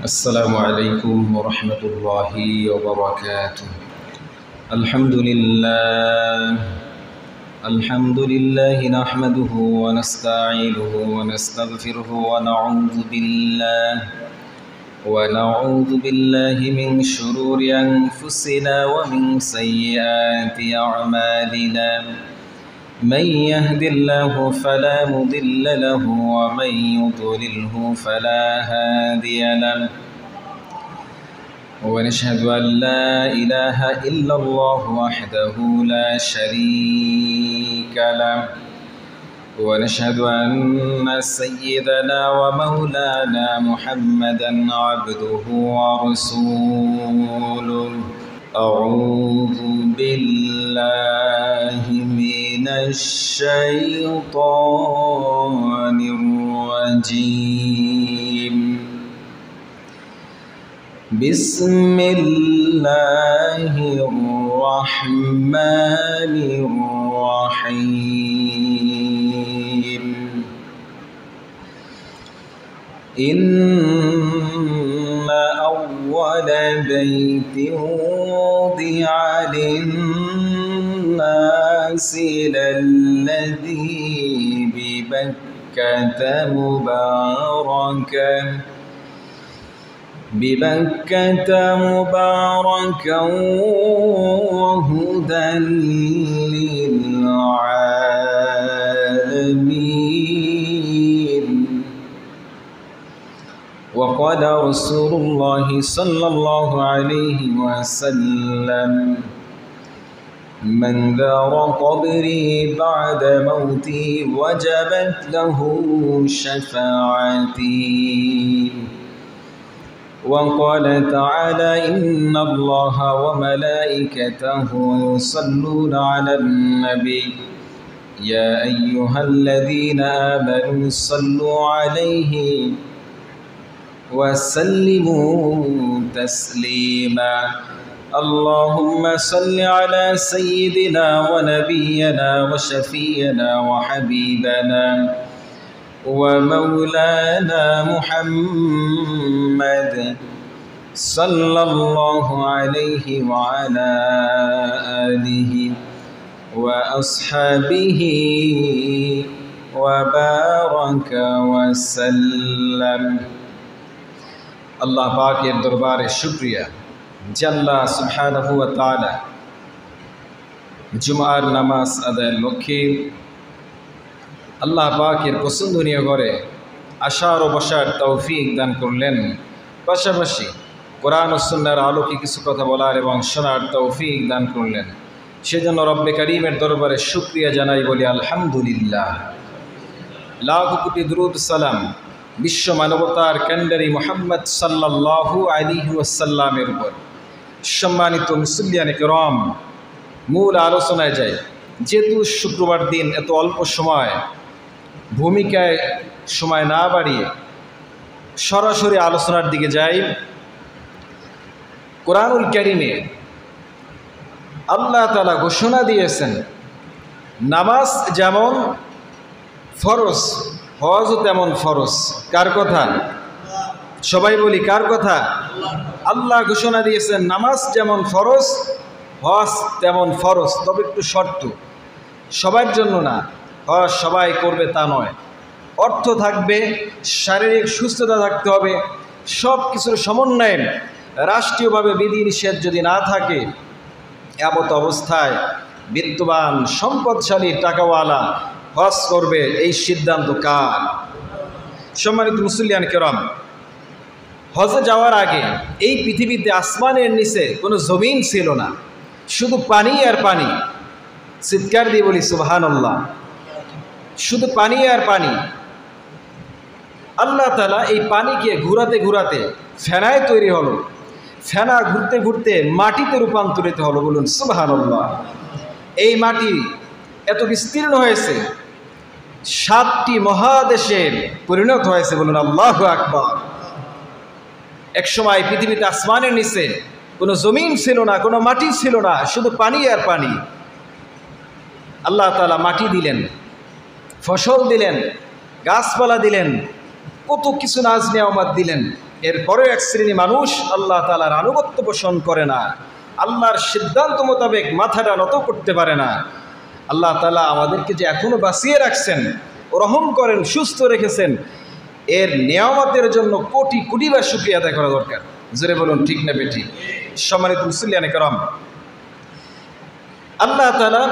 السلام عليكم ورحمة الله وبركاته. الحمد لله نحمده ونستعينه ونستغفره ونعوذ بالله من شرور أنفسنا ومن سيئات أعمالنا. من يهد الله فلا مضل له ومن يضلله فلا هادي له، ونشهد أن لا إله إلا الله وحده لا شريك له، ونشهد أن سيدنا ومولانا محمدا عبده ورسوله. أعوذ بالله من الشيطان الرجيم. بسم الله الرحمن الرحيم. إن أول بيت وضع للناس للذي ببكة مباركا وهدى للعالمين. وقال رسول الله صلى الله عليه وسلم: من زار قبري بعد موتي وجبت له شفاعتي. وقال تعالى: إن الله وملائكته يصلون على النبي يا أيها الذين آمنوا صلوا عليه وسلموا تسليما. اللهم صل على سيدنا ونبينا وشفينا وحبيبنا ومولانا محمد صلى الله عليه وعلى آله وأصحابه وبارك وسلم. আল্লাহ পাকের দরবারে শুকরিয়া যে আল্লাহ সুবহানাহু ওয়া তাআলা জুমার নামাজ আদায়ের লক্ষ্যে আল্লাহ পাকের পছন্দনীয় ঘরে আসার ও বসার তৌফিক দান করলেন, পাশাপাশি কোরআন ও সুন্নাহর আলোকে কিছু কথা বলার এবং শোনার তৌফিক দান করলেন। সেজন্য রব্বে কারীমের দরবারে শুকরিয়া জানাই, বলি আলহামদুলিল্লাহ। লাখ কোটি দুরূদ সালাম বিশ্ব মানবতার কান্ডারি মুহাম্মদ সাল্লাল্লাহু আলাইহি ওয়াসাল্লামের উপর। সম্মানিত মুসল্লিয়ানে কেরাম, মূল আলোচনায় যাই। যেহেতু শুক্রবার দিন এত অল্প সময়, ভূমিকায় সময় না বাড়িয়ে সরাসরি আলোচনার দিকে যাই। কোরআনুল কারীমে আল্লাহ তাআলা ঘোষণা দিয়েছেন, নামাজ যেমন ফরজ, হজও তেমন ফরজ। কার কথা? সবাই বলি, কার কথা? আল্লাহ ঘোষণা দিয়েছেন নামাজ যেমন ফরজ, হজ তেমন ফরজ। তবে একটু শর্ত, সবার জন্য না, হজ সবাই করবে তা নয়। অর্থ থাকবে, শারীরিক সুস্থতা থাকতে হবে, সব কিছুর সমন্বয়ে রাষ্ট্রীয়ভাবে বিধিনিষেধ যদি না থাকে, এমত অবস্থায় বিত্তবান সম্পদশালী টাকাওয়ালা হজ করবে, এই সিদ্ধান্ত কার? সম্মানিত মুসল্লিয়ান কেরাম, হজে যাওয়ার আগে এই পৃথিবীতে আসমানের নিচে কোনো জমিন ছিল না, শুধু পানি আর পানি। চিৎকার দিয়ে বলি সুবহানাল্লাহ। শুধু পানি আর পানি। আল্লাহ তাআলা এই পানিকে ঘুরাতে ঘুরাতে ফেনায় তৈরি হলো, ফেনা ঘুরতে ঘুরতে মাটিতে রূপান্তরিত হলো। বলুন সুবহানাল্লাহ। এই মাটি এত বিস্তীর্ণ হয়েছে, 7টি মহাদেশে পরিণত হয়েছে। বলুন আল্লাহু আকবার। এক সময় পৃথিবীতে আসমানের নিচে কোনো জমিন ছিল না, কোনো মাটি ছিল না, শুধু পানি আর পানি। আল্লাহ তাআলা মাটি দিলেন, ফসল দিলেন, গাছপালা দিলেন, কত কিছু নাজ নিয়ামত দিলেন। এরপরে এক শ্রেণী মানুষ আল্লাহ তাআলার আনুগত্য পোষণ করে না, আল্লাহর সিদ্ধান্ত মোতাবেক মাথাটা নত করতে পারে না। আল্লাহ তাআলা আমাদেরকে যে এখনো বাঁচিয়ে রাখছেন, রহম করেন, সুস্থ রেখেছেন, এর নিয়ামতের জন্য কোটি কোটিবার শুকরিয়া আদায় করা দরকার। জোরে বলুন ঠিক না বেঠিক? সম্মানিত মুসলিয়ানে কেরাম, আল্লাহ তাআলা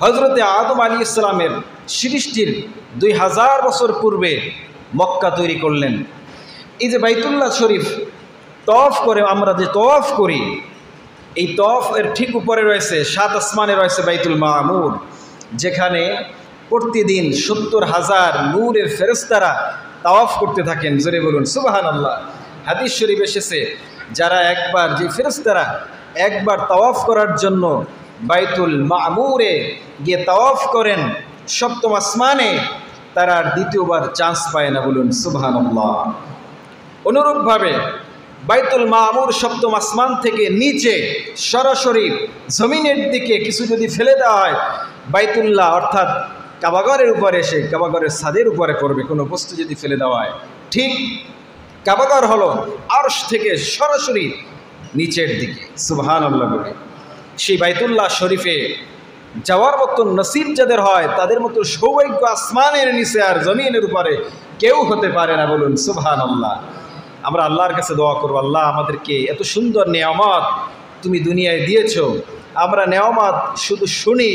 হযরতে আদম আলাইহিস সালামের সৃষ্টির 2000 বছর পূর্বে মক্কা তৈরি করলেন। এই যে বাইতুল্লাহ শরীফ তওয়াফ করে, আমরা যে তওয়াফ করি, এই তওয়াফ এর ঠিক উপরে রয়েছে, 7 আসমানে রয়েছে বাইতুল মামুর, যেখানে প্রতিদিন 70,000 নূরের ফেরেশতারা তাওয়াফ করতে থাকেন। জোরে বলুন সুবহানাল্লাহ। হাদিস শরীফ এসেছে, যারা একবার, যে ফেরেশতারা একবার তাওয়াফ করার জন্য বাইতুল মামুরে গিয়ে তাওয়াফ করেন 7ম আসমানে, তারা আর দ্বিতীয়বার চান্স পায় না। বলুন সুবহানাল্লাহ। অনুরূপভাবে বাইতুল মামুর 7ম আসমান থেকে নিচে সরাসরি জমিনের দিকে কিছু যদি ফেলে দেওয়া হয়, বাইতুল্লাহ অর্থাৎ কাবাগরের উপরে এসে কাবাগরের ছাদের উপরে পড়বে। কোনো বস্তু যদি ফেলে দেওয়া হয়, ঠিক কাবাগর হলো আরশ থেকে সরাসরি নিচের দিকে। সুবহানাল্লাহ বলে সেই বাইতুল্লাহ শরীফে যাওয়ার মতো নসিব যাদের হয়, তাদের মতো সৌভাগ্য আসমানের নিচে আর জমিনের উপরে কেউ হতে পারে না। বলুন সুবহানাল্লাহ। আমরা আল্লাহর কাছে দোয়া করব, আল্লাহ আমাদেরকে এত সুন্দর নেয়ামত তুমি দুনিয়ায় দিয়েছো, আমরা নেয়ামত শুধু শুনি,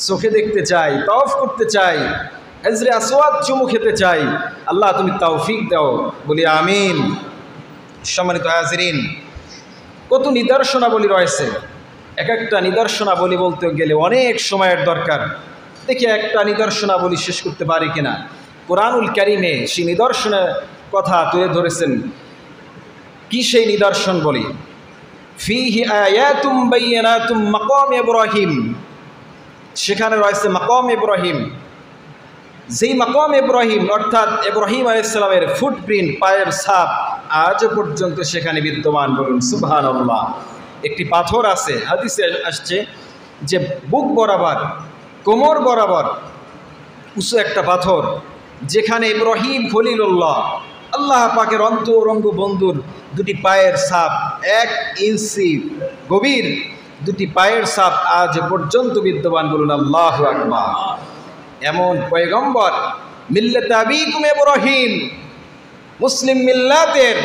চোখে দেখতে চাই, তাওয়াফ করতে চাই, হাজরে আসওয়াদ চুমু খেতে চাই। আল্লাহ তুমি তৌফিক দাও, বলি আমিন। সম্মানিত হাজিরিন, কত নিদর্শনাবলী রয়েছে। এক একটা নিদর্শনাবলী বলতে গেলে অনেক সময়ের দরকার। দেখি একটা নিদর্শনাবলী শেষ করতে পারি কিনা। কোরআনুল কারীমে সেই নিদর্শনের কথা তুলে ধরেছেন। কি সেই নিদর্শন বলি? ফিহি আয়াতুম বাইয়িনাতুম মাকাম ইব্রাহিম, সেখানে রয়েছে মাকাম ইব্রাহিম। যেই মাকাম ইব্রাহিম অর্থাৎ ইব্রাহিম আলাইহিস সালামের ফুটপ্রিন্ট, পায়ের ছাপ আজও পর্যন্ত সেখানে বিদ্যমান। বলুন সুবহানাল্লাহ। একটি পাথর আছে, হাদিসে আসছে যে বুক বরাবর, কোমর বরাবর উঁচু একটা পাথর, যেখানে ইব্রাহিম খলিলুল্লাহ আল্লাহ পাকের অন্তরঙ্গ বন্ধুর দুটি পায়ের ছাপ, 1 ইঞ্চি গভীর দুটি পায়ের ছাপ আজ পর্যন্ত বিদ্যমান। বলুন আল্লাহু আকবার। এমন পয়গম্বর, মিল্লাতে আবিকুম ইব্রাহিম, মুসলিম মিল্লাতের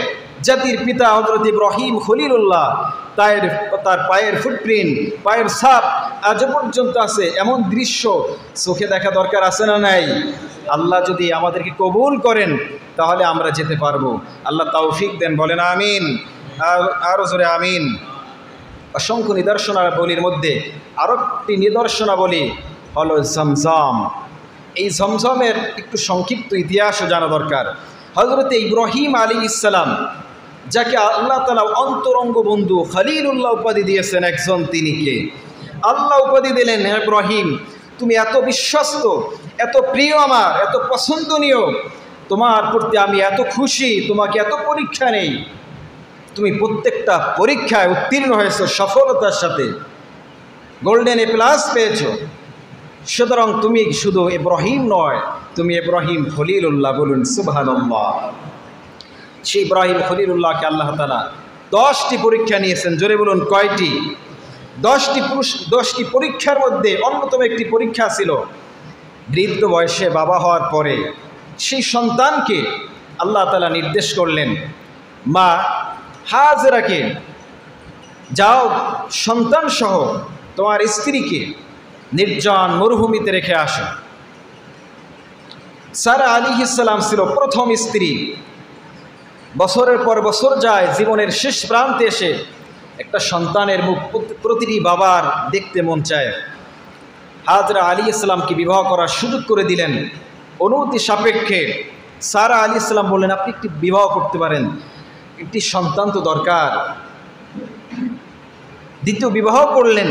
জাতির পিতা হযরত ইব্রাহিম খলিলুল্লাহ, তার পায়ের ফুটপ্রিন্ট, পায়ের ছাপ আজ পর্যন্ত আছে। এমন দৃশ্য চোখে দেখা দরকার আছে না নাই? আল্লাহ যদি আমাদেরকে কবুল করেন তাহলে আমরা যেতে পারবো। আল্লাহ তৌফিক দেন, বলেন আমিন। আরো জোরে আমিন। অসংখ্য নিদর্শনাবলীর মধ্যে আরো একটি নিদর্শনাবলী হলো জমজম। এই জমজমের একটু সংক্ষিপ্ত ইতিহাসও জানা দরকার। হযরত ইব্রাহিম আলাইহিস সালাম, যাকে আল্লাহ তাআলা অন্তরঙ্গ বন্ধু খলিলুল্লাহ উপাধি দিয়েছেন, একজন তিনি কে? আল্লাহ উপাধি দিলেন, হে ইব্রাহিম, তুমি এত বিশ্বস্ত, এত প্রিয় আমার, এত পছন্দনীয়, তোমার প্রতি আমি এত খুশি, তোমাকে এত পরীক্ষা নেই, তুমি প্রত্যেকটা পরীক্ষায় উত্তীর্ণ হয়েছো সফলতার সাথে, গোল্ডেন A+ পেয়েছো। সুতরাং তুমি শুধু ইব্রাহিম নয়, তুমি ইব্রাহিম খলিলুল্লাহ। বলুন সুবহানাল্লাহ। সেই ইব্রাহিম খলিলুল্লাহকে আল্লাহ তাআলা 10টি পরীক্ষা নিয়েছেন। জোরে বলুন কয়টি? 10টি পরীক্ষার মধ্যে অন্যতম একটি পরীক্ষা ছিল বৃদ্ধ বয়সে বাবা হওয়ার পরে সেই সন্তানকে আল্লাহ তাআলা নির্দেশ করলেন, মা হাজেরাকে যাও সন্তান সহ তোমার স্ত্রীকে নির্জন মরুভূমিতে রেখে আসো। সারা আলাইহিস সালাম ছিল প্রথম স্ত্রী। বছরের পর বছর যায়, জীবনের শেষ প্রান্তে এসে একটা সন্তানের মুখ প্রতিটি বাবার দেখতে মন চায়। হাজরা আলাইহিস সালামকে বিবাহ করার সুযোগ করে দিলেন। অনুমতি সাপেক্ষে সারা আলাইহিস সালাম বললেন, আপনি একটি বিবাহ করতে পারেন, একটি সন্তান তো দরকার। দ্বিতীয় বিবাহ করলেন।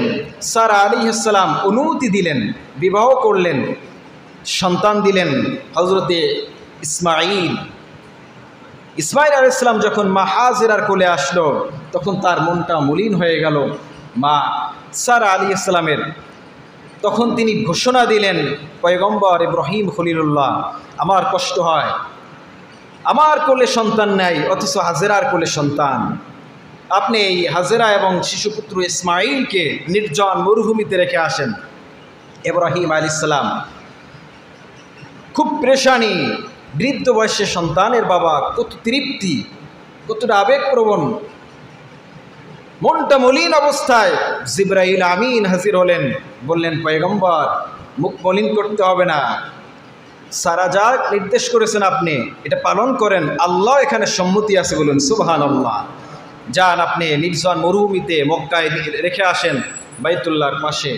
সারা আলাইহিস সালাম অনুমতি দিলেন, বিবাহ করলেন, সন্তান দিলেন হযরতে ইসমাঈল। ইসমাঈল আলাইহিস সালাম যখন মা হাজেরার কোলে আসলো, তখন তার মনটা মলিন হয়ে গেল মা সারা আলাইহিস সালামের। তখন তিনি ঘোষণা দিলেন, পয়গম্বর ইব্রাহিম খলিলুল্লাহ, আমার কষ্ট হয়, আমার কোলে সন্তান নাই, অথচ হাজেরার কোলে সন্তান। আপনি এই হাজেরা এবং শিশুপুত্র ইসমাইলকে নির্জন মরুভূমিতে রেখে আসেন। ইব্রাহিম আলাইহিস সালাম খুব পেরেশানি, বৃদ্ধ বয়সে সন্তানের বাবা, কত তৃপ্তি, কতটা আবেগপ্রবণ, মনটা মলিন অবস্থায় জিবরাইল আমিন হাজির হলেন, বললেন পয়গম্বর মুখ মলিন করতে হবে না, সারা যা নির্দেশ করেছেন আপনি এটা পালন করেন, আল্লাহ এখানে সম্মতি আছে, বলুন সুবহানাল্লাহ। যান আপনি নির্জন মরুভূমিতে মক্কায় রেখে আসেন, বাইতুল্লাহর পাশে।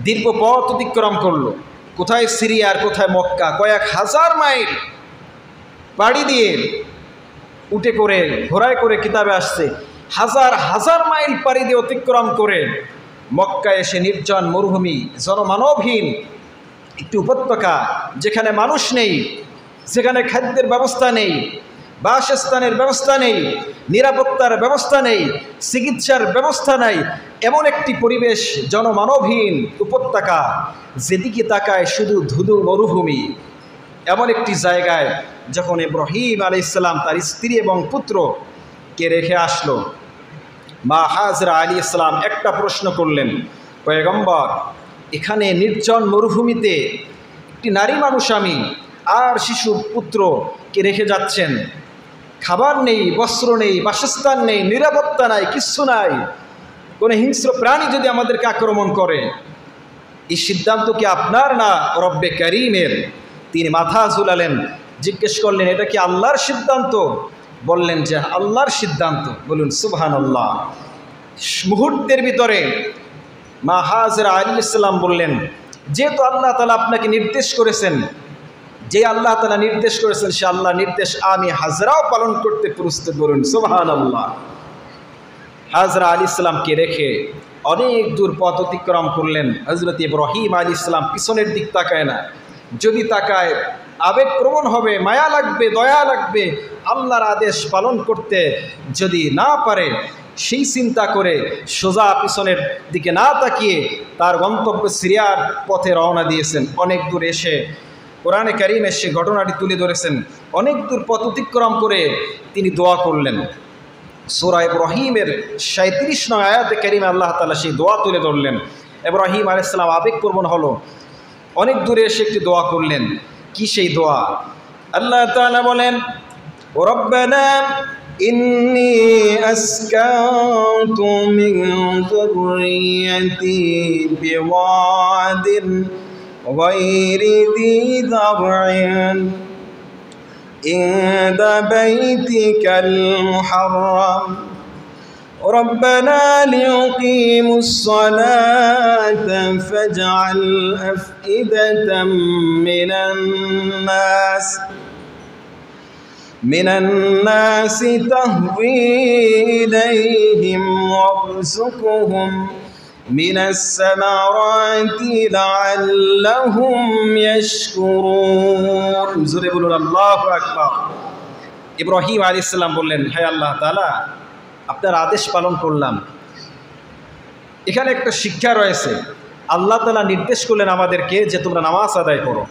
দীর্ঘ পথ অতিক্রম করলো, কোথায় সিরিয়া আর কোথায় মক্কা, কয়েক হাজার মাইল পাড়ি দিয়ে উঠে করে ঘোড়ায় করে কিতাবে আসছে, হাজার হাজার মাইল পাড়ি দিয়ে অতিক্রম করে মক্কায় এসে নির্জন মরুভূমি, জনমানবহীন একটি উপত্যকা, যেখানে মানুষ নেই, যেখানে খাদ্যের ব্যবস্থা নেই, বাসস্থানের ব্যবস্থা নেই, নিরাপত্তার ব্যবস্থা নেই, চিকিৎসার ব্যবস্থা নাই, এমন একটি পরিবেশ, জনমানবহীন উপত্যকা, যেদিকে তাকায় শুধু ধুধু মরুভূমি। এমন একটি জায়গায় যখন ইব্রাহিম আলাইহিস সালাম তার স্ত্রী এবং পুত্রকে রেখে আসলো, মা হাজরা আলাইহিস সালাম একটা প্রশ্ন করলেন, পয়গম্বর এখানে নির্জন মরুভূমিতে একটি নারী মানুষ আমি আর শিশু পুত্রকে রেখে যাচ্ছেন, খাবার নেই, বস্ত্র নেই, বাসস্থান নেই, নিরাপত্তা নাই, কিচ্ছু নাই, কোনো হিংস্র প্রাণী যদি আমাদেরকে আক্রমণ করে, এই সিদ্ধান্ত কি আপনার না রব্বে কারীমের? তিনি মাথা ঝুলালেন, জিজ্ঞেস করলেন এটা কি আল্লাহর সিদ্ধান্ত? বললেন যে আল্লাহর সিদ্ধান্ত, বলুন সুবহানাল্লাহ। মুহূর্তের ভিতরে মা হাজরা আলাইহিস সালাম বললেন, যেহেতু আল্লাহ তাআলা আপনাকে নির্দেশ করেছেন, যে আল্লাহ তাআলা নির্দেশ করেছেন সে আল্লাহ নির্দেশ আমি হাজরাও পালন করতে প্রস্তুত, বলুন সুবহানাল্লাহ। হাজরা আলাইহিস সালামকে রেখে অনেক দূর পথ অতিক্রম করলেন। হযরত ইব্রাহিম আলাইহিস সালাম পিছনের দিক তাকায় না, যদি তাকায় আবেগপ্রবণ হবে, মায়া লাগবে, দয়া লাগবে, আল্লাহর আদেশ পালন করতে যদি না পারে, সেই চিন্তা করে সোজা পিছনের দিকে না তাকিয়ে তার গন্তব্য সিরিয়ার পথে রওনা দিয়েছেন। অনেক দূর এসে কোরআনে কারীমে সে ঘটনাটি তুলে ধরেছেন। অনেক দূর পথ অতিক্রম করে তিনি দোয়া করলেন। সূরা ইব্রাহিমের ৩৭ নং আয়াতে কারীমে আল্লাহ তাআলা সেই দোয়া তুলে ধরলেন। ইব্রাহিম আলাইহিস সালাম আবেগপ্রবণ হলো, অনেক দূরে এসে একটি দোয়া করলেন। কি সেই দোয়া? আল্লাহ তাআলা বলেন, রব্বানা ইন্নী আসকানতু মিন যুররিয়্যাতি বিওয়াদিন গায়রি যী যার'ইন ইনদা বাইতিকাল মুহাররাম ربنا ليقيموا الصلاة فاجعل أفئدة من الناس تهوي إليهم وارزقهم من الثمرات لعلهم يشكرون জোরে বলুন আল্লাহু আকবার। ইব্রাহিম আলাইহিস সালাম বললেন, হে আল্লাহ তাআলা আপনার আদেশ পালন করলাম। এখানে একটা শিক্ষা রয়েছে, আল্লাহ তাআলা নির্দেশ করলেন আমাদেরকে যে তোমরা নামাজ আদায় করো।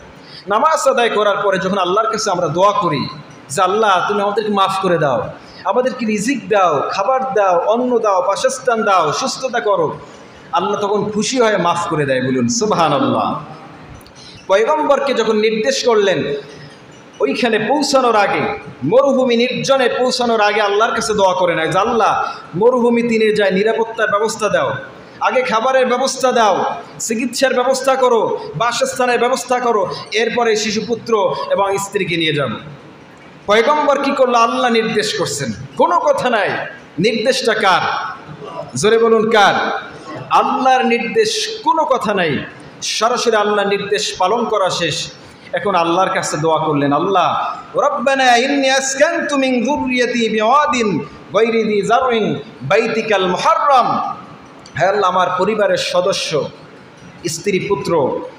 নামাজ আদায় করার পরে যখন আল্লাহর কাছে আমরা দোয়া করি যে আল্লাহ তুমি আমাদেরকে মাফ করে দাও, আমাদেরকে রিজিক দাও, খাবার দাও, অন্ন দাও, বাসস্থান দাও, সুস্থতা করো, আল্লাহ তখন খুশি হয়ে মাফ করে দেয়, বলুন সুবহানাল্লাহ। পয়গম্বরকে যখন নির্দেশ করলেন ওইখানে পৌঁছানোর আগে, মরুভূমি নির্জনে পৌঁছানোর আগে আল্লাহর কাছে দোয়া করে নেয় যে আল্লাহ মরুভূমি তিনে যায় নিরাপত্তার ব্যবস্থা দাও, আগে খাবারের ব্যবস্থা দাও, চিকিৎসার ব্যবস্থা করো, বাসস্থানের ব্যবস্থা করো, এরপরে শিশুপুত্র এবং স্ত্রীকে নিয়ে যাব। পয়গম্বর কি করলো? আল্লাহ নির্দেশ করছেন, কোনো কথা নাই। নির্দেশটা কার? জোরে বলুন কার? আল্লাহর নির্দেশ, কোনো কথা নাই, সরাসরি আল্লাহর নির্দেশ পালন করা শেষ। এখন আল্লাহর কাছে দোয়া করলেন, আল্লাহ রব্বানা ইন্নী আসকানতু মিন যুররিয়্যাতি বিওয়াদিন গায়রি যী যার'ইন বাইতিকাল মুহাররাম। হে আল্লাহ আমার পরিবারের সদস্য, স্ত্রী পুত্র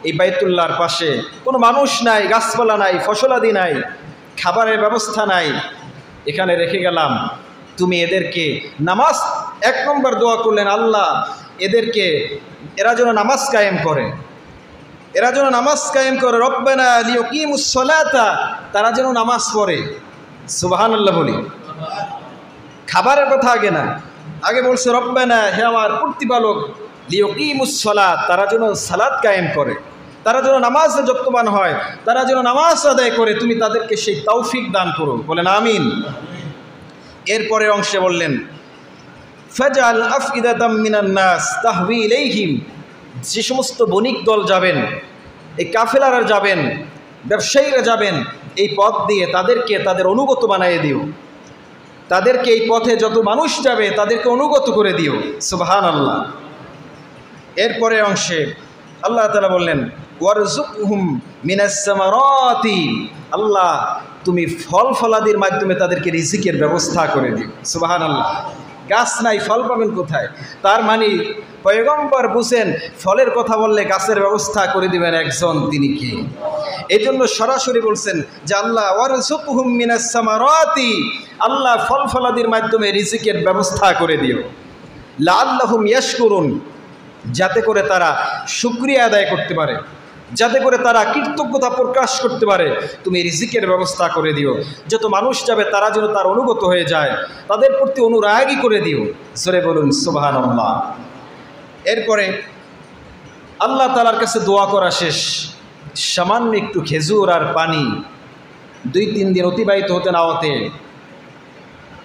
এই বাইতুল্লাহর পাশে কোনো মানুষ নাই, গাছপালা নাই, ফসলাদি নাই, খাবারের ব্যবস্থা নাই, এখানে রেখে গেলাম। তুমি এদেরকে নামাজ, ১ নম্বর দোয়া করলেন আল্লাহ এরা যেন নামাজ কায়েম করে। এরা যেন নামাজ কায়েম করে, রব্বানা লিয়াকিমুস সালাতা, তারা যেন নামাজ পড়ে। সুবহানাল্লাহ বলি। খাবারের কথা আগে না, আগে বলছে রব্বানা, হে আমার প্রতিপালক, লিয়াকিমুস সালাত, তারা যেন সালাত কায়েম করে, তারা যেন নামাজে যত্নবান হয়, তারা যেন নামাজ আদায় করে, তুমি তাদেরকে সেই তৌফিক দান করো, বলেন আমিন। এরপরে অংশে বললেন ফাজআল আফইদাতাম মিনান নাস তাহওয়ি ইলাইহিম, যে সমস্ত বণিক দল যাবেন, এই কাফেলারা যাবেন, ব্যবসায়ীরা যাবেন এই পথ দিয়ে, তাদেরকে তাদের অনুগত বানিয়ে দিও, তাদেরকে এই পথে যত মানুষ যাবে তাদেরকে অনুগত করে দিও। সুবহানাল্লাহ। এরপরে অংশে আল্লাহ তাআলা বললেন ওয়ারযুকহুম মিনাস সামারাতি, আল্লাহ তুমি ফল ফলাদির মাধ্যমে তাদেরকে রিজিকের ব্যবস্থা করে দিও। সুবহানাল্লাহ। গাছ নাই, ফল পাবেন কোথায়? তার মানে পয়গম্বর বুঝেন ফলের কথা বললে গাছের ব্যবস্থা করে দিবেন একজন, তিনি কে? এই জন্য সরাসরি বলছেন যে আল্লাহ ওয়ারযুকহুম মিনাস সামারাতি, আল্লাহ ফল ফলাদির মাধ্যমে রিজিকের ব্যবস্থা করে দিও। লাআল্লাহুম ইয়াশকুরুন, যাতে করে তারা শুকরিয়া আদায় করতে পারে, যাতে করে তারা কৃতজ্ঞতা প্রকাশ করতে পারে, তুমি রিজিকের ব্যবস্থা করে দিও। যত মানুষ যাবে তারা যেন তার অনুগত হয়ে যায়, তাদের প্রতি অনুরাগী করে দিও। জোরে বলুন সুবহানাল্লাহ। এরপরে আল্লাহ তাআলার কাছে দোয়া করা শেষ, সামান্য একটু খেজুর আর পানি, 2-3 দিন অতিবাহিত হতে না হতে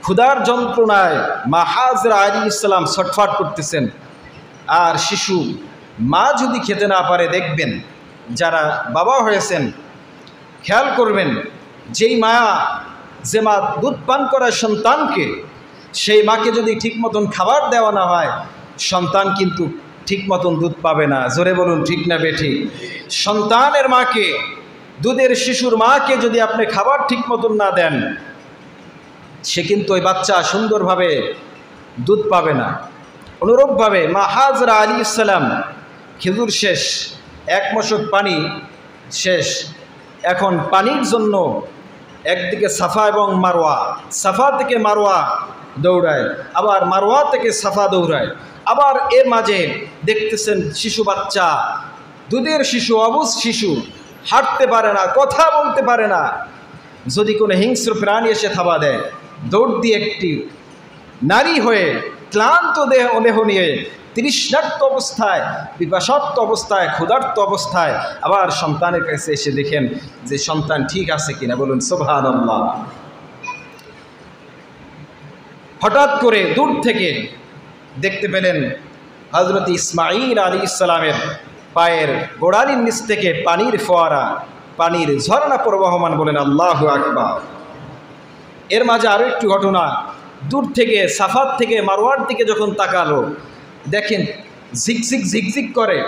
ক্ষুধার যন্ত্রণায় মা হাজরা আলাইহিস সালাম ছটফট করতেছেন। আর শিশু মা যদি খেতে না পারে, দেখবেন যারা বাবা হয়েছেন খেয়াল করবেন, যেই মা, যে মা দুধ পান করায় সন্তানকে, সেই মাকে যদি ঠিক মতন খাবার দেওয়া না হয়, সন্তান কিন্তু ঠিক মতন দুধ পাবে না। জোরে বলুন ঠিক না বেঠিক? সন্তানের মাকে, দুধের শিশুর মাকে যদি আপনি খাবার ঠিক মতন না দেন, সে কিন্তু ওই বাচ্চা সুন্দরভাবে দুধ পাবে না। অনুরূপভাবে মা হাজরা আলাইহিস সালাম খেজুর শেষ, 1 মশক পানি শেষ, এখন পানির জন্য একদিকে সাফা এবং মারওয়া, সাফা থেকে মারওয়া দৌড়ায়, আবার মারওয়া থেকে সাফা দৌড়ায়, আবার এর মাঝে দেখতেছেন শিশু বাচ্চা, দুধের শিশু, অবুঝ শিশু, হাঁটতে পারে না, কথা বলতে পারে না। যদি কোনো হিংস্র প্রাণী এসে থাবা দেয়, দৌড় দিয়ে একটি নারী হয়ে ক্লান্ত দেহ নিয়ে, তৃষ্ণার্ত অবস্থায়, পিপাসার্ত অবস্থায়, ক্ষুধার্ত অবস্থায় আবার সন্তানের কাছে এসে দেখেন যে সন্তান ঠিক আছে কিনা, বলুন সুবহানাল্লাহ। হঠাৎ করে দূর থেকে দেখতে পেলেন হযরত ইসমাঈল আলাইহিস সালামের পায়ের গোড়ালির নিচ থেকে পানির ফোয়ারা, পানির ঝর্ণা প্রবাহমান, বলেন আল্লাহু আকবার। এর মাঝে আরও একটু ঘটনা, দূর থেকে সাফাত থেকে মারওয়ার দিকে যখন তাকালো, দেখেন ঝিকঝিক ঝিকঝিক করে,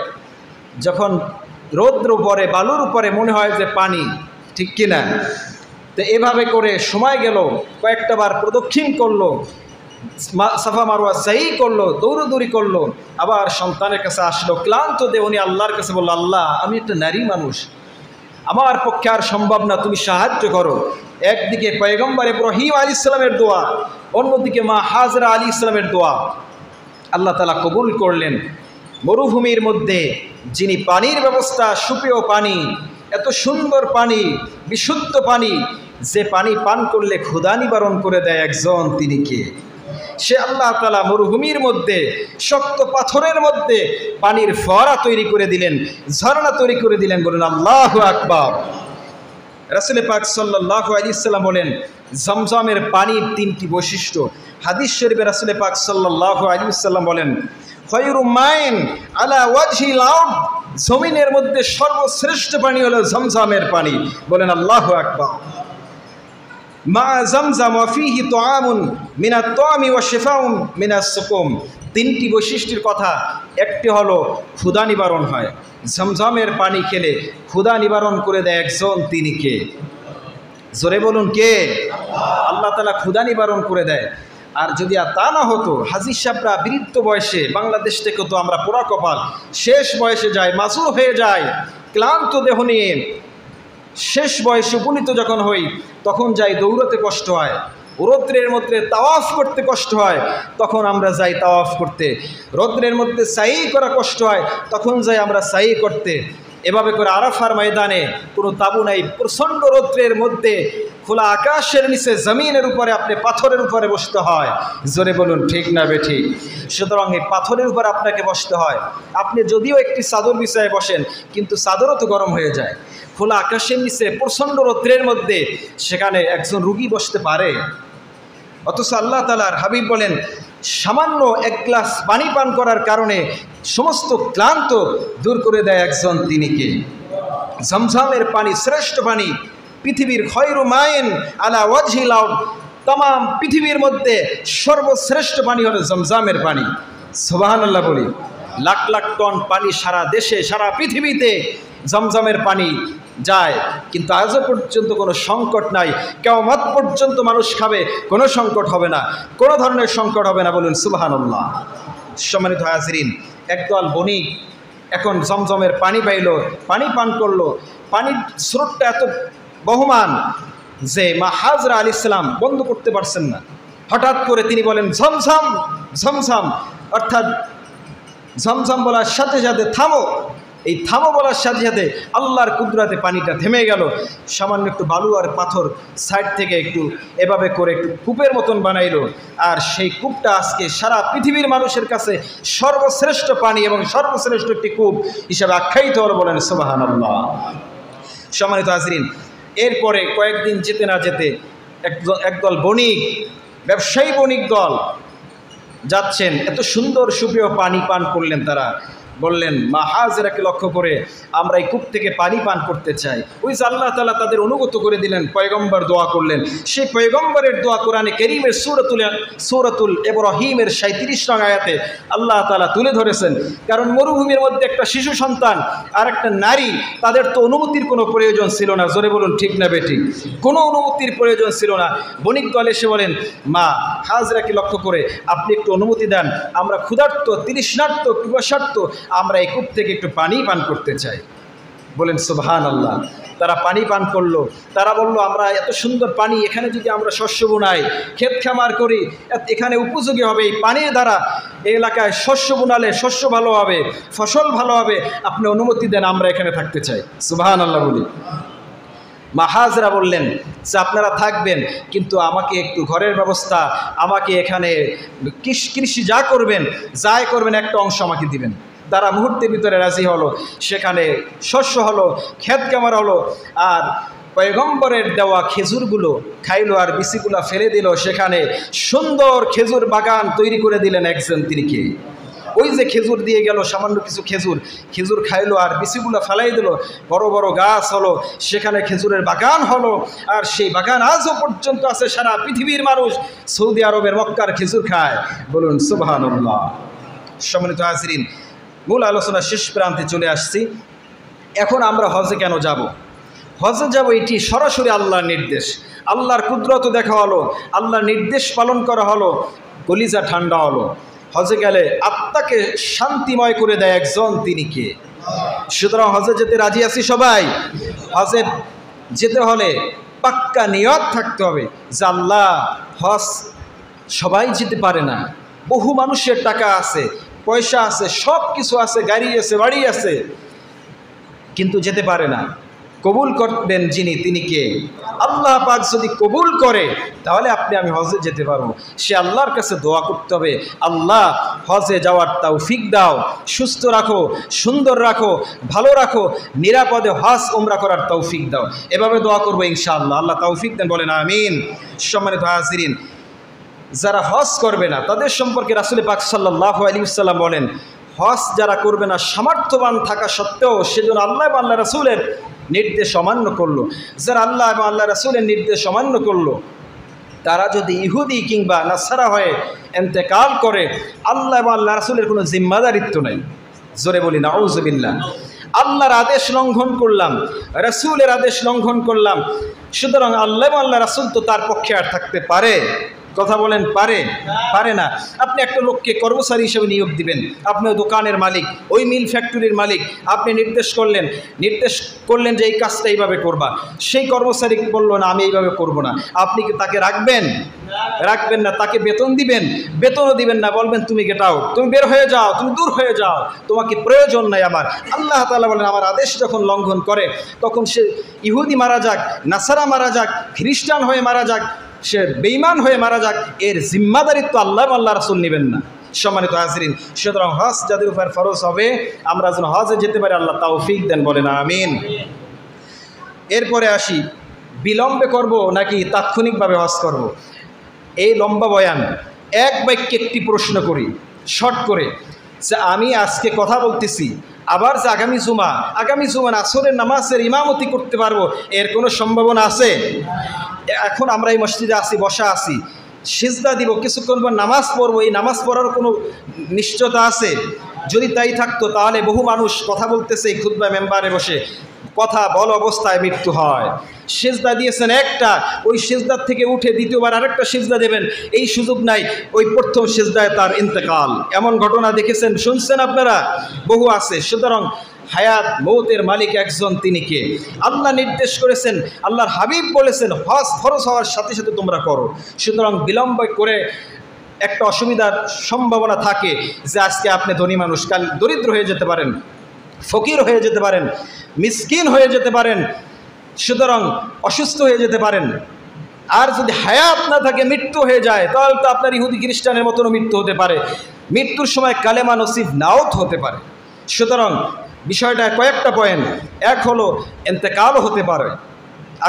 যখন রৌদ্র পরে বালুর উপরে মনে হয় যে পানি, ঠিক কিনা? তো এভাবে করে সময় গেল, কয়েকটা বার প্রদক্ষিণ করলো, সাফা মারওয়া সাই করলো, দৌড়দৌড়ি করলো, আবার সন্তানের কাছে আসলো ক্লান্ত দেহ নিয়ে, আল্লাহর কাছে বললো, আল্লাহ আমি একটা নারী মানুষ, আমার পক্ষে আর সম্ভব না, তুমি সাহায্য করো। একদিকে পয়গম্বর ইব্রাহিম আলাইহিস সালামের দোয়া, অন্যদিকে মা হাজরা আলাইহিস সালামের দোয়া আল্লাহ তাআলা কবুল করলেন। মরুভূমির মধ্যে যিনি পানির ব্যবস্থা, সুপেয় পানি, এত সুন্দর পানি, বিশুদ্ধ পানি, যে পানি পান করলে ক্ষুধা নিবারণ করে দেয় একজন, তিনি কে? সে আল্লাহ তাআলা মরুভূমির মধ্যে, শক্ত পাথরের মধ্যে পানির ফোয়ারা তৈরি করে দিলেন, ঝর্ণা তৈরি করে দিলেন, বলেন আল্লাহু আকবার। রাসূল পাক সাল্লাল্লাহু আলাইহি ওয়াসাল্লাম বলেন জমজমের পানির 3টি বৈশিষ্ট্য। হাদিস শরীফে রাসূল পাক সাল্লাল্লাহু আলাইহি ওয়াসাল্লাম বলেন খায়রু মাইন আলা ওয়াজহিল আরদ, জমিনের মধ্যে সর্বশ্রেষ্ঠ পানি হলো জমজমের পানি, বলেন আল্লাহু আকবার। মা জমজম ওয়া ফীহি তুআমুন মিনাত তুআমি ওয়া শিফাউন মিনাস সুকুম, 3টি বৈশিষ্ট্যের কথা। একটি হলো ক্ষুধা নিবারণ হয়, জমজমের পানি খেলে ক্ষুধা নিবারণ করে দেয় একজন, তিনি কে? জোরে বলুন কে? আল্লাহ তাআলা ক্ষুধা নিবারণ করে দেয়। আর যদি তা না হতো, হাজির সাহেবরা বৃদ্ধ বয়সে, বাংলাদেশ থেকে তো আমরা পোড়া কপাল, শেষ বয়সে যায়, মাসুর হয়ে যায়, ক্লান্ত দেহ নিয়ে শেষ বয়সে উপনীত যখন হই, তখন যাই দৌড়াতে কষ্ট হয়, রৌদ্রের মধ্যে তাওয়াফ করতে কষ্ট হয়, তখন আমরা যাই তাওয়াফ করতে, রৌদ্রের মধ্যে সাই করা কষ্ট হয়, তখন যাই আমরা সাই করতে। এভাবে করে আরাফার ময়দানে কোনো তাঁবু নাই, প্রচণ্ড রৌদ্রের মধ্যে খোলা আকাশের নিচে জমিনের উপরে আপনি পাথরের উপরে বসতে হয়। জোরে বলুন ঠিক না বেঠিক? সুতরাং এই পাথরের উপর আপনাকে বসতে হয়। আপনি যদিও একটি চাদর বিছায় বসেন, কিন্তু চাদরও তো গরম হয়ে যায়। খোলা আকাশের নিচে প্রচণ্ড রৌদ্রের মধ্যে সেখানে একজন রুগী বসতে পারে? অথচ আল্লাহ তাআলার হাবিব বলেন, সামান্য এক গ্লাস পানি পান করার কারণে সমস্ত ক্লান্ত দূর করে দেয় একজন, তিনি কে? ঝমঝমের পানি, শ্রেষ্ঠ পানি, পৃথিবীর খয়রু মাইন আলা ওয়াজহিল আরদ, तमाम পৃথিবীর মধ্যে সর্বশ্রেষ্ঠ পানি হলো জমজমের পানি। সুবহানাল্লাহ বলি। লাখ লাখ টন পানি সারা দেশে, সারা পৃথিবীতে জমজমের পানি যায়, কিন্তু আজও পর্যন্ত কোনো সংকট নাই। কিয়ামত পর্যন্ত মানুষ খাবে, কোনো সংকট হবে না, কোনো ধরনের সংকট হবে না। বলুন সুবহানাল্লাহ। সম্মানিত হাজিরিন, একদল বণিক এখন জমজমের পানি পাইল, পানি পান করলো। পানির স্রোতটা এত বহমান যে মা হাজরা আলাইহিস সালাম বন্ধ করতে পারছেন না। হঠাৎ করে তিনি বলেন, ঝমঝম ঝমঝম, অর্থাৎ ঝমঝম বলার সাথে সাথে থামো। এই থামো বলার সাথে সাথে আল্লাহর কুদরতে পানিটা থেমে গেল। সামান্য একটু বালু আর পাথর সাইড থেকে একটু এভাবে করে একটু কূপের মতন বানাইলো, আর সেই কূপটা আজকে সারা পৃথিবীর মানুষের কাছে সর্বশ্রেষ্ঠ পানি এবং সর্বশ্রেষ্ঠ একটি কূপ হিসাবে আখ্যায়িত হলো। বলেন সুবহানাল্লাহ। সম্মানিত হাজিরিন, এরপরে কয়েকদিন যেতে না যেতে একদল বণিক, ব্যবসায়ী বণিক দল যাচ্ছেন, এত সুন্দর সুপেয় পানি পান করলেন। তারা বললেন, মা হাজরাকে লক্ষ্য করে, আমরা এই কূপ থেকে পানি পান করতে চাই। ওই যে আল্লাহ তাআলা তাদের অনুগত করে দিলেন, পয়গম্বর দোয়া করলেন। সেই পয়গম্বরের দোয়া কোরআনে কারীমের সূরাতুল ইব্রাহিমের 37 নং আয়াতে আল্লাহ তাআলা তুলে ধরেছেন। কারণ মরুভূমির মধ্যে একটা শিশু সন্তান আর একটা নারী, তাদের তো অনুমতির কোনো প্রয়োজন ছিল না। জোরে বলুন ঠিক না বেঠিক? কোনো অনুমতির প্রয়োজন ছিল না। বণিক দল এসে বলেন, মা হাজরাকে লক্ষ্য করে আপনি একটু অনুমতি দেন, আমরা ক্ষুধার্ত, তৃষ্ণার্ত, পিপাসার্ত, আমরা এই কূপ থেকে একটু পানি পান করতে চাই। বলেন সুবহানাল্লাহ। তারা পানি পান করলো। তারা বলল, আমরা এত সুন্দর পানি, এখানে যদি আমরা শস্য বোনাই, ক্ষেত খামার করি, এখানে উপযোগী হবে। এই পানির দ্বারা এই এলাকায় শস্য বোনালে শস্য ভালো হবে, ফসল ভালো হবে, আপনি অনুমতি দেন, আমরা এখানে থাকতে চাই। সুবহানাল্লাহ বলি। মা হাজরা বললেন যে আপনারা থাকবেন, কিন্তু আমাকে একটু ঘরের ব্যবস্থা, আমাকে এখানে কৃষি যা করবেন একটা অংশ আমাকে দিবেন। তারা মুহূর্তের ভিতরে রাজি হলো। সেখানে শস্য হলো, ক্ষেত খামার হলো, আর পয়গম্বরের দেওয়া খেজুরগুলো খাইলো আর বিচিগুলো ফেলে দিল। সেখানে সুন্দর খেজুর বাগান তৈরি করে দিলেন একজন, তিনি কে? ওই যে খেজুর দিয়ে গেল, সামান্য কিছু খেজুর খাইলো আর বিচিগুলো ফেলাই দিল, বড় বড় গাছ হলো, সেখানে খেজুরের বাগান হলো। আর সেই বাগান আজও পর্যন্ত আছে। সারা পৃথিবীর মানুষ সৌদি আরবের মক্কার খেজুর খায়। বলুন সুবহানাল্লাহ। সম্মানিত হাজিরিন, মূল আলোচনা শেষ প্রান্তে চলে আসছি। এখন আমরা হজে কেন যাব? হজে যাব, এটি সরাসরি আল্লাহর নির্দেশ। আল্লাহর কুদরত দেখা হলো, আল্লাহর নির্দেশ পালন করা হলো, কলিজা ঠান্ডা হলো। হজে গেলে আত্মাকে শান্তিময় করে দেয় একজন, তিনি কে? সুতরাং হজে যেতে রাজি আছি সবাই? হজে যেতে হলে পাক্কা নিয়ত থাকতে হবে যে আল্লাহ, হজ সবাই যেতে পারে না। বহু মানুষের টাকা আছে, পয়সা আছে, সব কিছু আছে, গাড়ি আছে, বাড়ি আছে, কিন্তু যেতে পারে না। কবুল করবেন যিনি, তিনি কে? আল্লাহ পাক যদি কবুল করে, তাহলে আমি হজে যেতে পারবো। সে আল্লাহর কাছে দোয়া করতে হবে, আল্লাহ হজে যাওয়ার তৌফিক দাও, সুস্থ রাখো, সুন্দর রাখো, ভালো রাখো, নিরাপদে হজ উমরা করার তৌফিক দাও। এভাবে দোয়া করবো ইনশাআল্লাহ। আল্লাহ তৌফিক দেন, বলেন আমিন। সম্মানিত হাজিরিন, যারা হজ করবে না তাদের সম্পর্কে রাসূল পাক সাল্লাল্লাহু আলাইহি ওয়াসাল্লাম বলেন, হজ যারা করবে না সামর্থ্যবান থাকা সত্ত্বেও সেজন্য আল্লাহ এবং আল্লাহ রাসূলের নির্দেশ অমান্য করলো। যারা আল্লাহ এবং আল্লাহ রাসূলের নির্দেশ অমান্য করলো, তারা যদি ইহুদি কিংবা নাসারা হয়ে ইন্তেকাল করে, আল্লাহ এবং আল্লাহ রাসূলের কোনো জিম্মাদারিত্ব নাই। জোরে বলি নাউযুবিল্লাহ। আল্লাহর আদেশ লঙ্ঘন করলাম, রাসূলের আদেশ লঙ্ঘন করলাম, সুতরাং আল্লাহ এবং আল্লাহ রাসূল তো তার পক্ষে আর থাকতে পারে? কথা বলেন পারে? পারে না। আপনি একটা লোককে কর্মচারী হিসেবে নিয়োগ দিবেন, আপনি ওই দোকানের মালিক, ওই মিল ফ্যাক্টরির মালিক, আপনি নির্দেশ করলেন যে এই কাজটা এইভাবে করবা, সেই কর্মচারী বলল না আমি এইভাবে করব না, আপনি কি তাকে রাখবেন? রাখবেন না। তাকে বেতন দিবেন? বেতনও দিবেন না, বলবেন তুমি গেট আউট, তুমি বের হয়ে যাও, তুমি দূর হয়ে যাও, তোমাকে প্রয়োজন নাই আমার। আল্লাহ তাআলা বলেন আমার আদেশ যখন লঙ্ঘন করে তখন সে ইহুদি মারা যাক, নাসারা মারা যাক, খ্রিস্টান হয়ে মারা যাক, সে বেঈমান হয়ে মারা যাক, এর জিম্মাদারিত্ব আল্লাহ রাসূল নেবেন না। সম্মানিত হাজরিন, সুতরাং হজ যাদের উপর ফরজ হবে আমরা যেন হজে যেতে পারি, আল্লাহ তৌফিক দেন, বলেন আমিন। এরপরে আসি, বিলম্বে করব নাকি তাৎক্ষণিকভাবে হজ করব? এই লম্বা বয়ান, এক বাক্যে একটি প্রশ্ন করি শর্ট করে, যে আমি আজকে কথা বলতেছি, আবার যে আগামী জুমা আসরের নামাজের ইমামতি করতে পারবো, এর কোনো সম্ভাবনা আছে? এখন আমরা এই মসজিদে আসি, বসা আছি, সিজদা দিব, কিছুক্ষণ পর নামাজ পড়বো, এই নামাজ পড়ার কোনো নিশ্চয়তা আছে? যদি তাই থাকতো তাহলে বহু মানুষ কথা বলতেছে এই খুতবা মেম্বারে বসে, কথা বল অবস্থায় মৃত্যু হয়। সিজদা দিয়েছেন একটা, ওই সিজদার থেকে উঠে দ্বিতীয়বার আরেকটা সিজদা দেবেন, এই সুযোগ নাই, ওই প্রথম সিজদায় তার ইন্তেকাল। এমন ঘটনা দেখেছেন, শুনছেন আপনারা? বহু আছে। সুতরাং হায়াত মৌতের মালিক একজন, তিনি কে? আল্লাহ নির্দেশ করেছেন, আল্লাহর হাবিব বলেছেন হজ ফরজ হওয়ার সাথে সাথে তোমরা করো। সুতরাং বিলম্ব করে একটা অসুবিধার সম্ভাবনা থাকে যে আজকে আপনি ধনী মানুষ, কাল দরিদ্র হয়ে যেতে পারেন, ফকির হয়ে যেতে পারেন, মিসকিন হয়ে যেতে পারেন, সুতরাং অসুস্থ হয়ে যেতে পারেন। আর যদি হায়াত না থাকে, মৃত্যু হয়ে যায়, তাহলে তো আপনার ইহুদি খ্রিস্টানের মতনও মৃত্যু হতে পারে, মৃত্যুর সময় কালেমা নসিব নাও হতে পারে। সুতরাং বিষয়টা কয়েকটা পয়েন্ট, এক হলো ইন্তেকালও হতে পারে,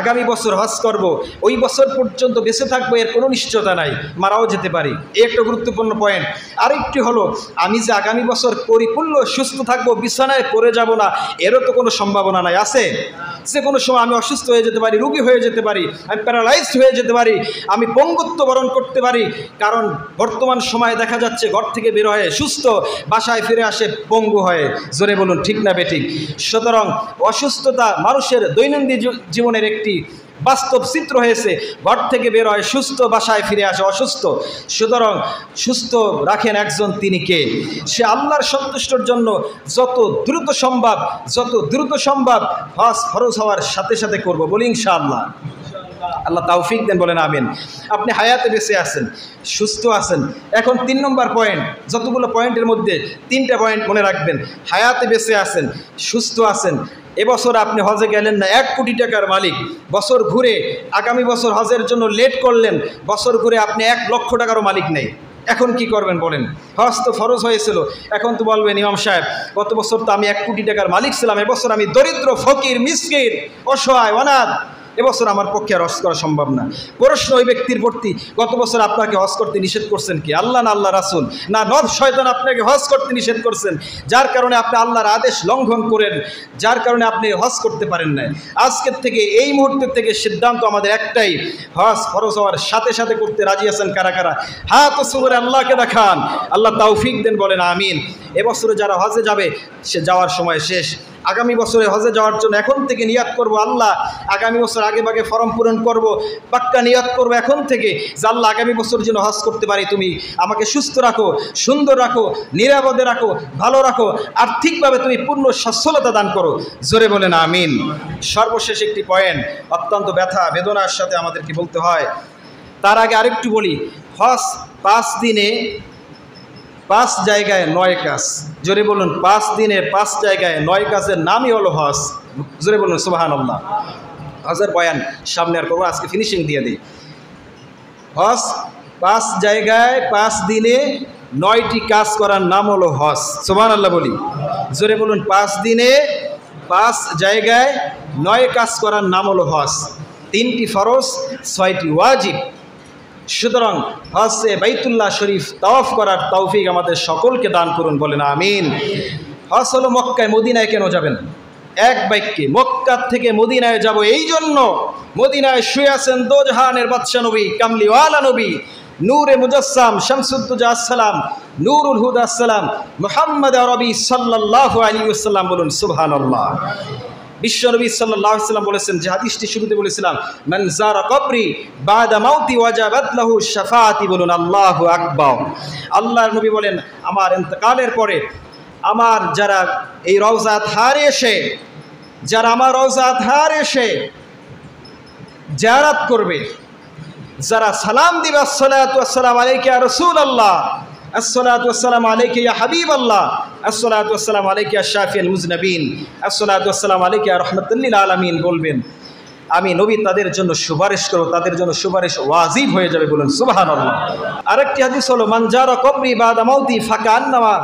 আগামী বছর হজ করব, ওই বছর পর্যন্ত বেঁচে থাকবো, এর কোনো নিশ্চয়তা নাই, মারাও যেতে পারি, এই একটা গুরুত্বপূর্ণ পয়েন্ট। আরেকটি হলো আমি যে আগামী বছর পরিপূর্ণ সুস্থ থাকবো, বিছানায় পড়ে যাব না, এরও তো কোনো সম্ভাবনা নাই, আছে? যে কোনো সময় আমি অসুস্থ হয়ে যেতে পারি, রোগী হয়ে যেতে পারি, আমি প্যারালাইজড হয়ে যেতে পারি, আমি পঙ্গুত্ব বরণ করতে পারি। কারণ বর্তমান সময়ে দেখা যাচ্ছে ঘর থেকে বের হয়ে সুস্থ, বাসায় ফিরে আসে পঙ্গু হয়ে। জোরে বলুন ঠিক না বেঠিক? সুতরাং অসুস্থতা মানুষের দৈনন্দিন জীবনের একটি বাস্তব চিত্র হয়েছে, ঘর থেকে বের হয় সুস্থ, বাসায় ফিরে আসে অসুস্থ। সুতরাং সুস্থ রাখেন একজন, তিনি কে? সে আল্লাহর সন্তুষ্টর জন্য যত দ্রুত সম্ভব হজ ফরজ হওয়ার সাথে সাথে করব, বলি ইনশাআল্লাহ। আল্লাহ তৌফিক দেন, বলেন আমিন। আপনি হায়াতে বেঁচে আছেন, সুস্থ আছেন। এখন 3 নম্বর পয়েন্ট, যতগুলো পয়েন্টের মধ্যে 3টা পয়েন্ট মনে রাখবেন। হায়াতে বেঁচে আছেন, সুস্থ আছেন, এবছর আপনি হজে গেলেন না, 1 কোটি টাকার মালিক, বছর ঘুরে আগামী বছর হজের জন্য লেট করলেন, বছর ঘুরে আপনি 1 লক্ষ টাকারও মালিক নেই। এখন কি করবেন বলেন? হজ তো ফরজ হয়েছিল, এখন তো বলবেন ইমাম সাহেব গত বছর তো আমি 1 কোটি টাকার মালিক ছিলাম, এবছর আমি দরিদ্র, ফকির, মিসকিন, অসহায়, অনাথ, এবছর আমার পক্ষে আর হজ করা সম্ভব না। প্রশ্ন ওই ব্যক্তির প্রতি, গত বছর আপনাকে হজ করতে নিষেধ করছেন কি? আল্লাহ না আল্লাহ রাসূল? না নর শয়তান আপনাকে হজ করতে নিষেধ করছেন, যার কারণে আপনি আল্লাহর আদেশ লঙ্ঘন করেন, যার কারণে আপনি হজ করতে পারেন না। আজকের থেকে, এই মুহূর্তের থেকে সিদ্ধান্ত আমাদের একটাই, হজ ফরজ হওয়ার সাথে সাথে করতে রাজি আছেন কারা কারা? হাত সুবরে আল্লাহকে দেখান, আল্লাহ তৌফিক দেন, বলেন আমিন। এবছরে যারা হজে যাবে, সে যাওয়ার সময় শেষ। আগামী বছরে হজে যাওয়ার জন্য এখন থেকে নিয়াত করব, আল্লাহ আগামী বছর আগে ভাগে ফর্ম পূরণ করব, পাক্কা নিয়াত করব এখন থেকে যে আল্লাহ আগামী বছর যেন হজ করতে পারি, তুমি আমাকে সুস্থ রাখো, সুন্দর রাখো, নিরাপদে রাখো, ভালো রাখো, আর্থিকভাবে তুমি পূর্ণ সচ্ছলতা দান করো। জোরে বলেন আমিন। সর্বশেষ একটি পয়েন্ট, অত্যন্ত ব্যথা বেদনার সাথে আমাদেরকে বলতে হয়, তার আগে আরেকটু বলি। হজ 5 দিনে 5 জায়গায় 9 কাজ। জোরে বলুন, 5 দিনে 5 জায়গায় 9 কাজের নামই হলো হজ। জোরে বলুন সুবহানাল্লাহ। হজের বয়ান সামনে আর করবো, আজকে ফিনিশিং দিয়ে দিই। হজ 5 জায়গায় 5 দিনে 9টি কাজ করার নাম হলো হজ। সুবহানাল্লাহ বলি। জোরে বলুন, 5 দিনে 5 জায়গায় 9 কাজ করার নাম হলো হজ। 3টি ফরজ, 6টি ওয়াজিব। সুতরাং হজে বাইতুল্লাহ শরীফ তাওয়াফ করার তৌফিক আমাদের সকলকে দান করুন, বলেন আমিন। হজ হলো মক্কায়, মদিনায় কেন যাবেন? এক বাক্যে, মক্কা থেকে মদিনায় যাব এই জন্য, মদিনায় শুয়ে আছেন দোজাহানের বাদশা নবী, কামলিওয়ালা নবী, নূরে মুজাসসাম, শামসুদ্দোজা আসসালাম, নূরুল হুদা আসসালাম, মুহাম্মদ আরবি সাল্লাল্লাহু আলাইহি ওয়াসাল্লাম, বলুন সুবহানাল্লাহ। বিশ্বনবী সাল্লাল্লাহু আলাইহি ওয়াসাল্লাম বলেছেন, যে হাদিসটি শুরুতে বলেছিলাম, মান যারা কবরি বাদা মাউতি ওয়াজাবাত লাহু শাফাআতি, বলুন আল্লাহু আকবার। আল্লাহর নবী বলেন, আমার ইন্তেকালের পরে আমার যারা এই রওজা আতহারে এসে, যারা আমার রওজা আতহারে এসে জিয়ারত করবে, যারা সালাম দিবে, আসসালাতু ওয়াসসালামু আলাইকা ইয়া রাসূলুল্লাহ, আসসালাতু ওয়াসসালামু আলাইকা ইয়া হাবিবাল্লাহ, আসসালাতু ওয়াসসালামু আলাইকা ইয়া শাফিউল মুজনিবিন, আসসালাতু ওয়াসসালামু আলাইকা ইয়া রাহমাতুল লিল আলামিন বলবেন, আমি নবী তাদের জন্য সুপারিশ করব, তাদের জন্য সুপারিশ ওয়াজিব হয়ে যাবে, বলুন সুবহানাল্লাহ। আরেকটি হাদিস হলো, মান জারা কবরি বাদা মাউতি ফাকান্নামা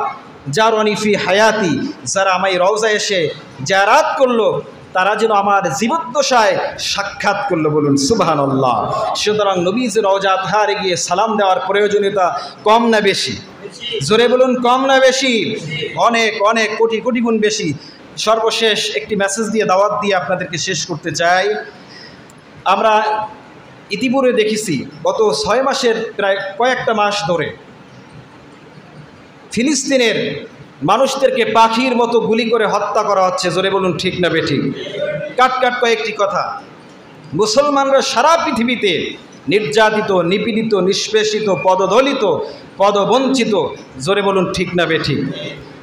জারানি ফি হায়াতি, যারা আমার রওজায় এসে জিয়ারত করলো, তারা যেন আমার জীবদ্দশায় সাক্ষাৎ করলো, বলুন সুবহানাল্লাহ। সুতরাং নবীজির রওজা আতহারে গিয়ে সালাম দেওয়ার প্রয়োজনীয়তা কম না বেশি? জোরে বলুন, কম না বেশি? অনেক অনেক কোটি কোটি গুণ বেশি। সর্বশেষ একটি মেসেজ দিয়ে, দাওয়াত দিয়ে আপনাদেরকে শেষ করতে চাই। আমরা ইতিপূর্বে দেখেছি গত 6 মাসের প্রায় কয়েকটা মাস ধরে ফিলিস্তিনের মানুষদেরকে পাখির মতো গুলি করে হত্যা করা হচ্ছে। জোরে বলুন, ঠিক না বেঠিক? কাট কাট কয়েকটি কথা। মুসলমানরা সারা পৃথিবীতে নির্যাতিত, নিপীড়িত, নিষ্পেষিত, পদদলিত, পদবঞ্চিত। জোরে বলুন, ঠিক না বেঠিক?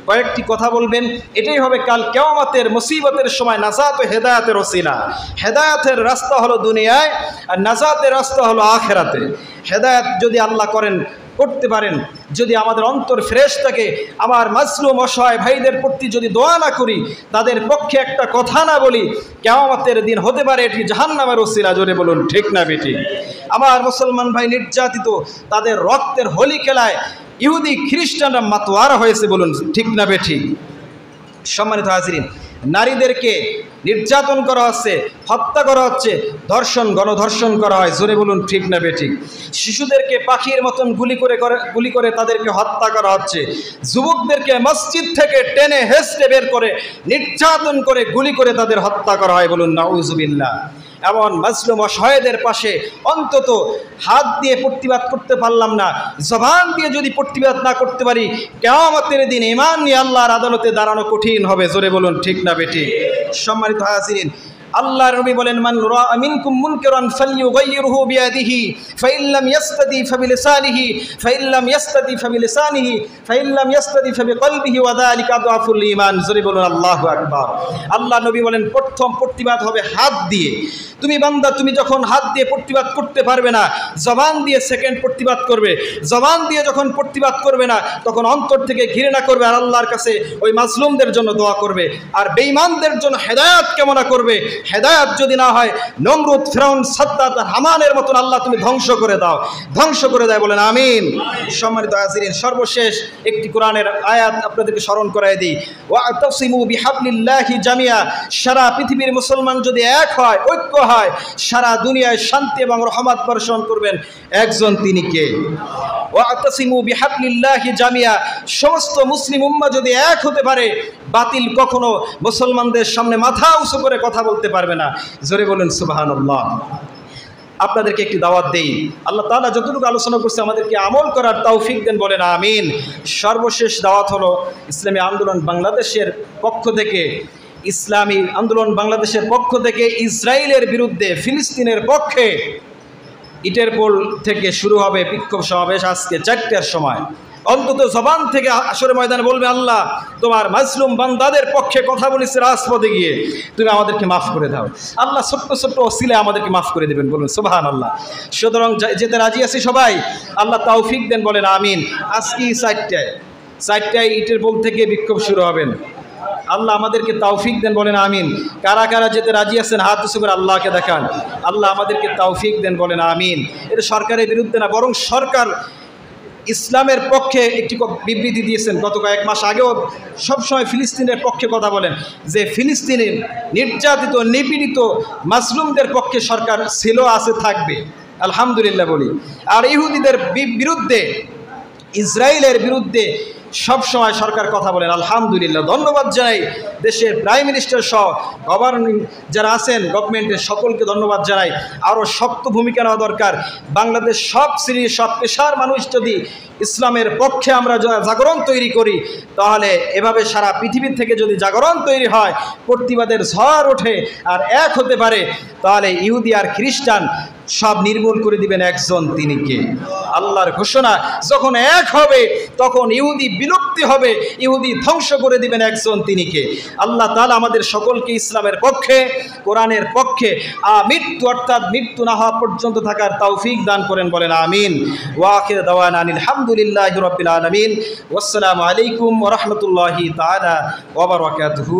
কয়েকটি কথা বলবেন, এটাই হবে কাল কিয়ামতের মুসিবতের সময় নাজাত ও হেদায়েতের ওসিলা। হেদায়েতের রাস্তা হলো দুনিয়ায়, আর নাজাতের রাস্তা হলো আখিরাতে। হেদায়েত যদি আল্লাহ করতে পারেন, যদি আমাদের অন্তর ফ্রেশ থাকে, আমার মাজলুম অসহায় ভাইদের প্রতি যদি দোয়া না করি, তাদের পক্ষে একটা কথা না বলি, কিয়ামতের দিন হতে পারে এটি জাহান্নামের ওসিলা। জোরে বলুন, ঠিক না বেঠিক? আমার মুসলমান ভাই নির্যাতিত, তাদের রক্তের হোলি খেলায় ইহুদি খ্রিস্টানরা মাতোয়ারা হয়েছে, বলুন ঠিক না বেঠিক? সম্মানিত হাজিরিন, নারীদেরকে নির্যাতন করা হচ্ছে, হত্যা করা হচ্ছে, ধর্ষণ, গণধর্ষণ করা হয়। জোরে বলুন, ঠিক না বেঠিক? শিশুদেরকে পাখির মতন গুলি করে তাদেরকে হত্যা করা হচ্ছে। যুবকদেরকে মসজিদ থেকে টেনে হেঁচড়ে বের করে নির্যাতন করে গুলি করে তাদের হত্যা করা হয়, বলুন নাউজুবিল্লাহ। এমন মাজলুম অসহায়দের পাশে অন্তত হাত দিয়ে প্রতিবাদ করতে পারলাম না, জবান দিয়ে যদি প্রতিবাদ না করতে পারি, কিয়ামতের দিন ঈমান নিয়ে আল্লাহর আদালতে দাঁড়ানো কঠিন হবে। জোরে বলুন, ঠিক না বেঠিক? সম্মানিত হাজিরিন, আল্লাহর নবী বলেন, মান রাআ মিনকুম মুনকারান ফালইয়ুগাইয়িরহু বিয়াদিহি ফাইন লাম ইয়াস্তাতি ফাবিলিসানিহি ফাইন লাম ইয়াস্তাতি ফাবিলিসানিহি ফাইন লাম ইয়াস্তাতি ফাবিকলবিহি ওয়া যালিকা আদআফুল ঈমান। জোরে বলুন আল্লাহু আকবার। আল্লাহর নবী বলেন, প্রথম প্রতিবাদ হবে হাত দিয়ে। তুমি বান্দা, তুমি যখন হাত দিয়ে প্রতিবাদ করতে পারবে না, জবান দিয়ে সেকেন্ড প্রতিবাদ করবে। জবান দিয়ে যখন প্রতিবাদ করবে না, তখন অন্তর থেকে ঘৃণা করবে আর আল্লাহর কাছে ওই মাজলুমদের জন্য দোয়া করবে, আর বেঈমানদের জন্য হেদায়েত কামনা করবে। হেদায়েত যদি না হয়, নমরুদ, ফিরআউন, সাদ্দাত, হামানের মতন আল্লাহ তুমি ধ্বংস করে দাও, ধ্বংস করে দেয়, বলেন আমিন। সম্মানিত হাজিরিন, সর্বশেষ একটি কোরআনের আয়াত আপনাদেরকে স্মরণ করাই দিই। ওয়াতাসিমু বিহাবলিল্লাহি জামিয়া, সারা পৃথিবীর মুসলমান যদি এক হয়, ঐক্য হয়, সারা দুনিয়ায় শান্তি এবং রহমত বর্ষণ করবেন একজন, তিনি কে? ওয়াতাসিমু বিহাবলিল্লাহি জামিয়া, সমস্ত মুসলিম উম্মাহ যদি এক হতে পারে, বাতিল কখনো মুসলমানদের সামনে মাথা উঁচু করে কথা বলতে পারবে না। জোরে বলুন সুবহানাল্লাহ। আপনাদেরকে একটি দাওয়াত দেই, আল্লাহ তাআলা যতটুকু আলোচনা করছে আমাদেরকে আমল করার তৌফিক দেন, বলেন আমিন। সর্বশেষ দাওয়াত হলো ইসলামী আন্দোলন বাংলাদেশের পক্ষ থেকে, ইসলামী আন্দোলন বাংলাদেশের পক্ষ থেকে ইসরায়েলের বিরুদ্ধে, ফিলিস্তিনের পক্ষে ইটেরপোল থেকে শুরু হবে বিক্ষোভ সমাবেশ আজকে 4টার সময়। অন্তত জবান থেকে আসরের ময়দানে বলবে, আল্লাহ তোমার মাজলুম বান্দাদের পক্ষে কথা বলেছে রাজপথে গিয়ে, তুমি আমাদেরকে মাফ করে দাও। আল্লাহ ছোট্ট ছোট্ট ওসিলায় আমাদেরকে মাফ করে দেবেন, বলুন সুবহানাল্লাহ। সুতরাং যেতে রাজি আছি সবাই, আল্লাহ তৌফিক দেন, বলেন আমিন। আজকে 4টায় ইটেরপোল থেকে বিক্ষোভ শুরু হবেন, আল্লাহ আমাদেরকে তৌফিক দেন, বলেন আমিন। কারা কারা যেতে রাজি আছেন হাত উঁচু করে আল্লাহকে দেখান। আল্লাহ আমাদেরকে তৌফিক দেন, বলেন আমিন। এটা সরকারের বিরুদ্ধে না, বরং সরকার ইসলামের পক্ষে একটি বিবৃতি দিয়েছেন। গত কয়েক মাস আগেও সবসময় ফিলিস্তিনের পক্ষে কথা বলেন, যে ফিলিস্তিনের নির্যাতিত, নিপীড়িত মাজলুমদের পক্ষে সরকার ছিল, আছে, থাকবে, আলহামদুলিল্লাহ বলি। আর ইহুদিদের বিরুদ্ধে, ইসরায়েলের বিরুদ্ধে সব সময় সরকার কথা বলেন, আলহামদুলিল্লাহ। ধন্যবাদ জানাই দেশের প্রাইম মিনিস্টার সহ গভর্নিং যারা আছেন গভর্নমেন্টের সকলকে ধন্যবাদ জানাই। আরও শক্ত ভূমিকা নেওয়া দরকার। বাংলাদেশ সব শ্রেণীর সব পেশার মানুষ যদি ইসলামের পক্ষে আমরা জাগরণ তৈরি করি, তাহলে এভাবে সারা পৃথিবীর থেকে যদি জাগরণ তৈরি হয়, প্রতিবাদের ঝড় ওঠে আর এক হতে পারে, তাহলে ইহুদি আর খ্রিস্টান সব নির্মূল করে দিবেন একজন, তিনি কে? আল্লাহর ঘোষণা। যখন এক হবে তখন ইহুদি বিলুপ্তি হবে, ইহুদি ধ্বংস করে দিবেন একজন, তিনি কে? আল্লাহ তাআলা আমাদের সকলকে ইসলামের পক্ষে, কোরআনের পক্ষে মৃত্যু অর্থাৎ মৃত্যু না হওয়া পর্যন্ত থাকার তৌফিক দান করেন, বলেন আমিন। ওয়া আখিরু দাওয়ানা আলহামদুলিল্লাহি রাব্বিল আলামিন। ওয়াসসালামু আলাইকুম ওয়া রাহমাতুল্লাহি তাআলা ওয়া বারাকাতুহু।